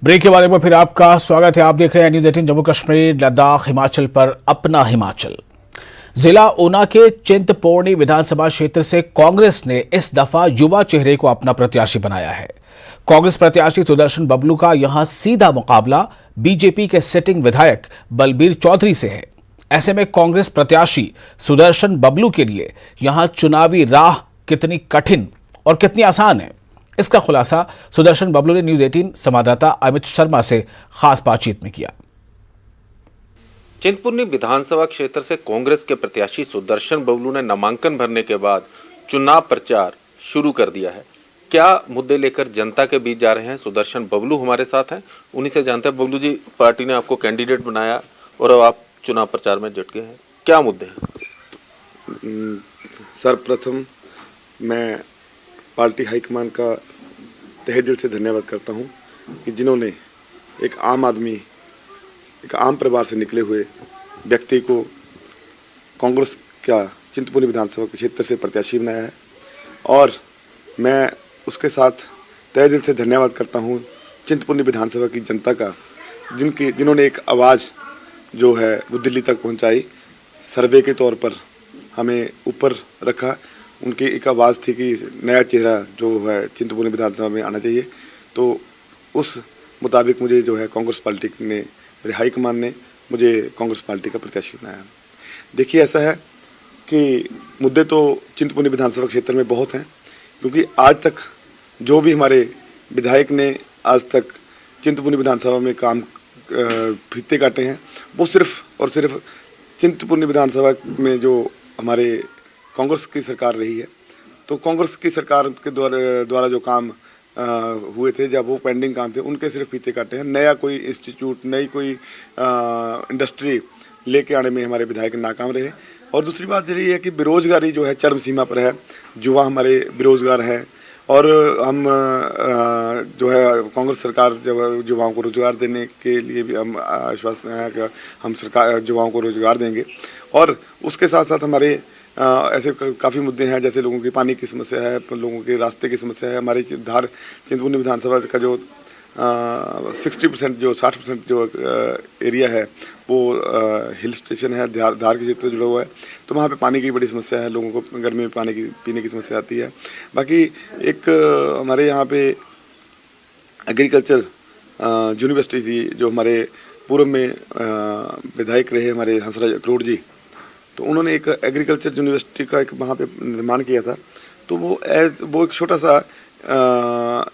Break के बाद एक बार फिर आपका स्वागत है। आप देख रहे हैं न्यूज़ 18 जम्मू कश्मीर लद्दाख हिमाचल पर अपना हिमाचल। जिला ऊना के चिंतपूर्णी विधानसभा क्षेत्र से कांग्रेस ने इस दफा युवा चेहरे को अपना प्रत्याशी बनाया है। कांग्रेस प्रत्याशी सुदर्शन बबलू का यहां सीधा मुकाबला बीजेपी के सिटिंग विधायक बलबीर चौधरी से है। ऐसे में कांग्रेस प्रत्याशी सुदर्शन बबलू के लिए यहां चुनावी राह कितनी कठिन और कितनी आसान है, इसका खुलासा सुदर्शन बबलू ने न्यूज़ 18 संवाददाता अमित शर्मा से खास बातचीत में किया। चिंतपूर्णी विधानसभा क्षेत्र से कांग्रेस के प्रत्याशी सुदर्शन बबलू ने नामांकन भरने के बाद चुनाव प्रचार शुरू कर दिया है। क्या मुद्दे लेकर जनता के बीच जा रहे हैं, सुदर्शन बबलू हमारे साथ हैं, उन्हीं से जानते हैं। बबलू जी, पार्टी ने आपको कैंडिडेट बनाया और अब आप चुनाव प्रचार में जुट गए हैं, क्या मुद्दे हैं? सर्वप्रथम मैं पार्टी हाईकमान का तहे दिल से धन्यवाद करता हूं कि जिन्होंने एक आम आदमी, एक आम परिवार से निकले हुए व्यक्ति को कांग्रेस का चिंतपूर्णी विधानसभा क्षेत्र से प्रत्याशी बनाया है। और मैं उसके साथ तहे दिल से धन्यवाद करता हूं चिंतपूर्णी विधानसभा की जनता का, जिन्होंने एक आवाज़ जो है वो दिल्ली तक पहुंचाई, सर्वे के तौर पर हमें ऊपर रखा। उनकी एक आवाज़ थी कि नया चेहरा जो है चिंतपूर्णी विधानसभा में आना चाहिए। तो उस मुताबिक मुझे जो है कांग्रेस पार्टी ने, मेरे हाईकमान ने मुझे कांग्रेस पार्टी का प्रत्याशी बनाया। देखिए, ऐसा है कि मुद्दे तो चिंतपूर्णी विधानसभा क्षेत्र में बहुत हैं, क्योंकि आज तक जो भी हमारे विधायक ने आज तक चिंतपूर्णी विधानसभा में काम फीते काटे हैं, वो सिर्फ और सिर्फ चिंतपूर्णी विधानसभा में जो हमारे कांग्रेस की सरकार रही है, तो कांग्रेस की सरकार के द्वारा जो काम हुए थे, जब वो पेंडिंग काम थे, उनके सिर्फ फीते काटे हैं। नया कोई इंस्टीट्यूट, नई कोई इंडस्ट्री लेके आने में हमारे विधायक नाकाम रहे। और दूसरी बात यही है कि बेरोजगारी जो है चरम सीमा पर है, युवा हमारे बेरोजगार हैं। और हम जो है कांग्रेस सरकार जब युवाओं को रोजगार देने के लिए भी हम आश्वासन है कि हम सरकार युवाओं को रोजगार देंगे। और उसके साथ साथ हमारे ऐसे काफ़ी मुद्दे हैं, जैसे लोगों की पानी की समस्या है, लोगों के रास्ते की समस्या है। हमारी धार चिंतपूर्णी विधानसभा का जो 60% जो 60% जो एरिया है वो हिल स्टेशन है, धार के क्षेत्र से जुड़ा हुआ है। तो वहाँ पे पानी की बड़ी समस्या है, लोगों को गर्मी में पानी की पीने की समस्या आती है। बाकी एक हमारे यहाँ पे एग्रीकल्चर यूनिवर्सिटी थी, जो हमारे पूर्व में विधायक रहे हमारे हंसराज अखरोट जी, तो उन्होंने एक एग्रीकल्चर यूनिवर्सिटी का एक वहाँ पे निर्माण किया था। तो वो एक छोटा सा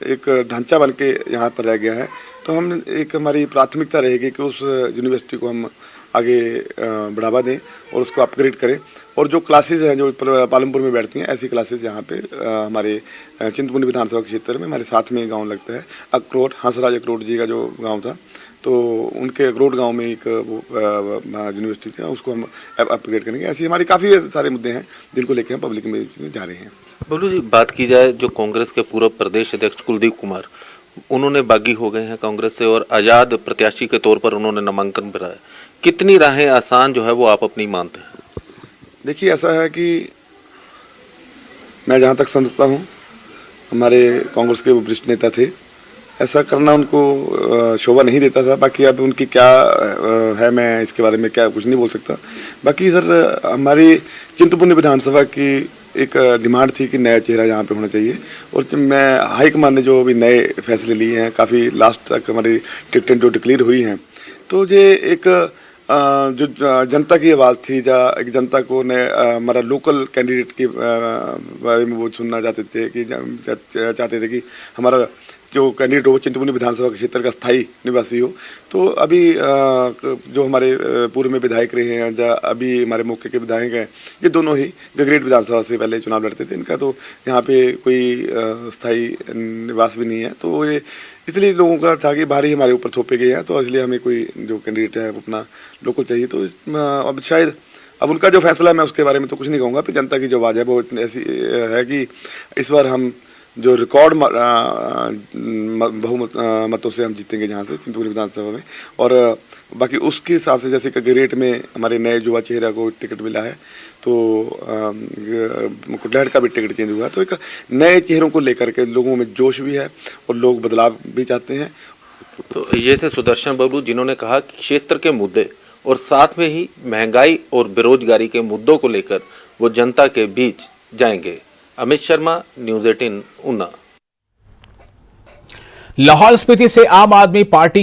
एक ढांचा बन के यहाँ पर रह गया है। तो हम एक हमारी प्राथमिकता रहेगी कि उस यूनिवर्सिटी को हम आगे बढ़ावा दें और उसको अपग्रेड करें। और जो क्लासेज हैं जो पालमपुर में बैठती हैं, ऐसी क्लासेज यहाँ पे हमारे चिंतपूर्णी विधानसभा के क्षेत्र में हमारे साथ में गाँव लगता है अखरोट, हंसराज अखरोट जी का जो गाँव था, तो उनके अखरोट गांव में एक वो यूनिवर्सिटी थी, उसको हम अपग्रेड करेंगे। ऐसी हमारी काफ़ी सारे मुद्दे हैं जिनको लेकर हम पब्लिक में जा रहे हैं। बबलू जी, बात की जाए जो कांग्रेस के पूर्व प्रदेश अध्यक्ष कुलदीप कुमार, उन्होंने बागी हो गए हैं कांग्रेस से और आज़ाद प्रत्याशी के तौर पर उन्होंने नामांकन भरा है। कितनी राहें आसान जो है वो आप अपनी मानते हैं? देखिए, ऐसा है कि मैं जहाँ तक समझता हूँ, हमारे कांग्रेस के वो वरिष्ठ नेता थे, ऐसा करना उनको शोभा नहीं देता था। बाकी अब उनकी क्या है, मैं इसके बारे में क्या कुछ नहीं बोल सकता। बाकी सर, हमारी चिंतपूर्णी विधानसभा की एक डिमांड थी कि नया चेहरा यहाँ पे होना चाहिए। और मैं हाईकमान ने जो भी नए फैसले लिए हैं, काफ़ी लास्ट तक हमारी टिकटें जो डिक्लेयर हुई हैं, तो ये एक जो जनता की आवाज़ थी, एक जनता को हमारा लोकल कैंडिडेट के बारे में वो सुनना चाहते थे कि हमारा जो कैंडिडेट हो चिंतपूर्णी विधानसभा के क्षेत्र का स्थायी निवासी हो। तो अभी जो हमारे पूर्व में विधायक रहे हैं या अभी हमारे मौके के विधायक हैं, ये दोनों ही गगरेट विधानसभा से पहले चुनाव लड़ते थे। इनका तो यहाँ पे कोई स्थायी निवास भी नहीं है। तो ये इसलिए लोगों का था कि बाहर ही हमारे ऊपर थोपे गए हैं, तो इसलिए हमें कोई जो कैंडिडेट है वो अपना लोकल चाहिए। तो अब शायद अब उनका जो फैसला है, मैं उसके बारे में तो कुछ नहीं कहूँगा। पर जनता की जो आवाज़ है वो इतनी ऐसी है कि इस बार हम जो रिकॉर्ड बहुमत मतों से हम जीतेंगे यहाँ से चिंतपूर्णी विधानसभा में। और बाकी उसके हिसाब से जैसे गगरेट में हमारे नए युवा चेहरा को टिकट मिला है, तो कुटलैहड़ का भी टिकट चेंज हुआ। तो एक नए चेहरों को लेकर के लोगों में जोश भी है और लोग बदलाव भी चाहते हैं। तो ये थे सुदर्शन बबलू, जिन्होंने कहा कि क्षेत्र के मुद्दे और साथ में ही महंगाई और बेरोजगारी के मुद्दों को लेकर वो जनता के बीच जाएंगे। अमित शर्मा, न्यूज़ 18 ऊना। लाहौल स्पीति से आम आदमी पार्टी